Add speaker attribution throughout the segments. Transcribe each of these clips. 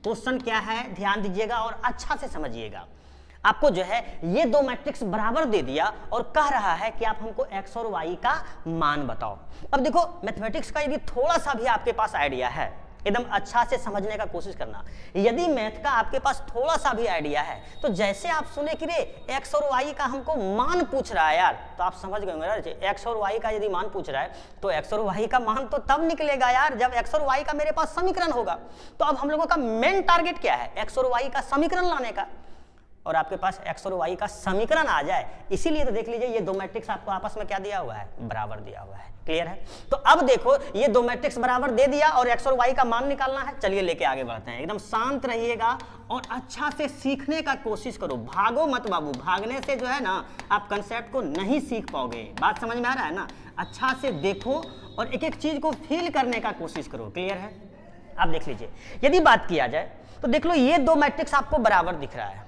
Speaker 1: Question क्या है ध्यान दीजिएगा और अच्छा से समझिएगा। आपको जो है ये दो मैट्रिक्स बराबर दे दिया और कह रहा है कि आप हमको x और y का मान बताओ। अब देखो मैथमेटिक्स का यदि थोड़ा सा भी आपके पास आइडिया है, एकदम अच्छा से समझने का कोशिश करना। यदि मैथ का आपके पास थोड़ा सा भी आइडिया है तो जैसे आप सुने कि रे x और y का हमको मान पूछ रहा है यार, तो आप समझ गए मेरा x और y का यदि मान पूछ रहा है तो x और y का मान तो तब निकलेगा यार जब x और y का मेरे पास समीकरण होगा। तो अब हम लोगों का मेन टारगेट क्या है, x और y का समीकरण लाने का, और आपके पास x और y का समीकरण आ जाए। इसीलिए तो देख लीजिए ये दो मैट्रिक्स आपको आपस में क्या दिया हुआ है, बराबर दिया हुआ है। क्लियर है? तो अब देखो ये दो मैट्रिक्स बराबर दे दिया और x और y का मान निकालना है। चलिए लेके आगे बढ़ते हैं। एकदम शांत रहिएगा और अच्छा से सीखने का कोशिश करो, भागो मत बाबू। भागने से जो है ना आप कंसेप्ट को नहीं सीख पाओगे। बात समझ में आ रहा है ना? अच्छा से देखो और एक एक चीज को फील करने का कोशिश करो। क्लियर है? अब देख लीजिए यदि बात किया जाए तो देख लो ये दो मैट्रिक्स आपको बराबर दिख रहा है,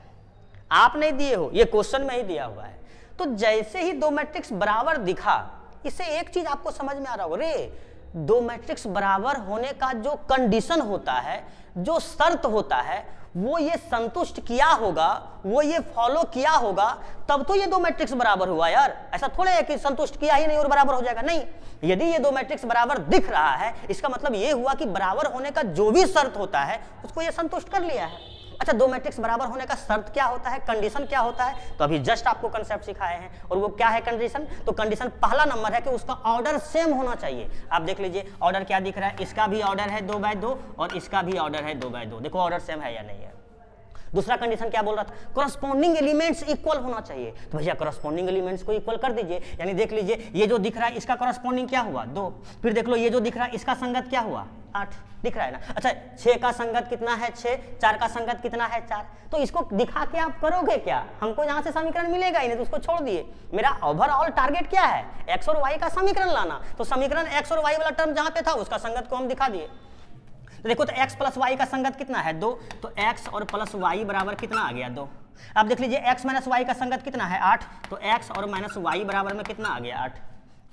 Speaker 1: आप नहीं दिए हो, ये क्वेश्चन में ही दिया हुआ है। तो जैसे ही दो मैट्रिक्स बराबर दिखा, इससे एक चीज आपको समझ में आ रहा होगा, रे दो मैट्रिक्स बराबर होने का जो कंडीशन होता है, जो शर्त होता है, वो ये संतुष्ट किया होगा, वो ये फॉलो किया होगा, तब तो ये दो मैट्रिक्स बराबर हुआ यार। ऐसा थोड़े है कि संतुष्ट किया ही नहीं और बराबर हो जाएगा, नहीं। यदि ये दो मैट्रिक्स बराबर दिख रहा है इसका मतलब ये हुआ कि बराबर होने का जो भी शर्त होता है उसको ये संतुष्ट कर लिया है। अच्छा, दो मैट्रिक्स बराबर होने का शर्त क्या होता है, कंडीशन क्या होता है, तो अभी जस्ट आपको कंसेप्ट सिखाए हैं। और वो क्या है कंडीशन, तो कंडीशन पहला नंबर है कि उसका ऑर्डर सेम होना चाहिए। आप देख लीजिए ऑर्डर क्या दिख रहा है, इसका भी ऑर्डर है 2/2 और इसका भी ऑर्डर है 2/2। देखो ऑर्डर सेम है या नहीं है। दूसरा कंडीशन क्या बोल रहा था, करस्पॉन्डिंग एलिमेंट्स इक्वल होना चाहिए। तो भैया करस्पॉन्डिंग एलिमेंट्स को इक्वल कर दीजिए, यानी देख लीजिए ये जो दिख रहा है इसका करस्पॉन्डिंग क्या हुआ 2, फिर देख लो ये जो दिख रहा है इसका संगत क्या हुआ 8, दिख रहा है ना। अच्छा 6 का संगत कितना है 6, 4 का संगत कितना है 4। तो इसको दिखा के आप करोगे क्या, हमको यहाँ से समीकरण मिलेगा ही नहीं, तो उसको छोड़ दिए। मेरा ओवरऑल टारगेट क्या है, x और y का समीकरण लाना। तो समीकरण x और y वाला टर्म जहाँ पे था उसका संगत को हम दिखा दिए। तो देखो तो x प्लस y का संगत कितना है 2, तो x और प्लस y बराबर कितना आ गया 2। अब देख लीजिए x माइनस y का संगत कितना है 8, तो x और माइनस y बराबर में कितना आ गया 8।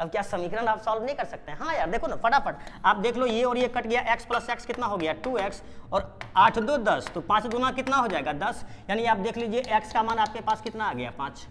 Speaker 1: अब क्या समीकरण आप सॉल्व नहीं कर सकते हैं? हाँ यार देखो ना फटाफट, आप देख लो ये और ये कट गया, x प्लस x कितना हो गया 2x और 8 2 10, तो 5 दूना कितना हो जाएगा 10। यानी आप देख लीजिए x का मान आपके पास कितना आ गया 5।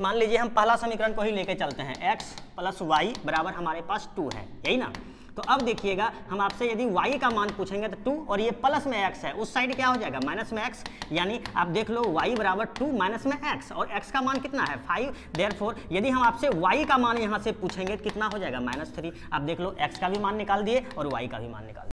Speaker 1: मान लीजिए हम पहला समीकरण को ही लेके चलते हैं, x प्लस y बराबर हमारे पास 2 है, यही ना। तो अब देखिएगा हम आपसे यदि y का मान पूछेंगे तो 2 और ये प्लस में x है, उस साइड क्या हो जाएगा माइनस में x। यानी आप देख लो y बराबर 2 माइनस में x और x का मान कितना है 5। देयरफॉर यदि हम आपसे y का मान यहाँ से पूछेंगे कितना हो जाएगा -3। आप देख लो x का भी मान निकाल दिए और y का भी मान निकाल दिए।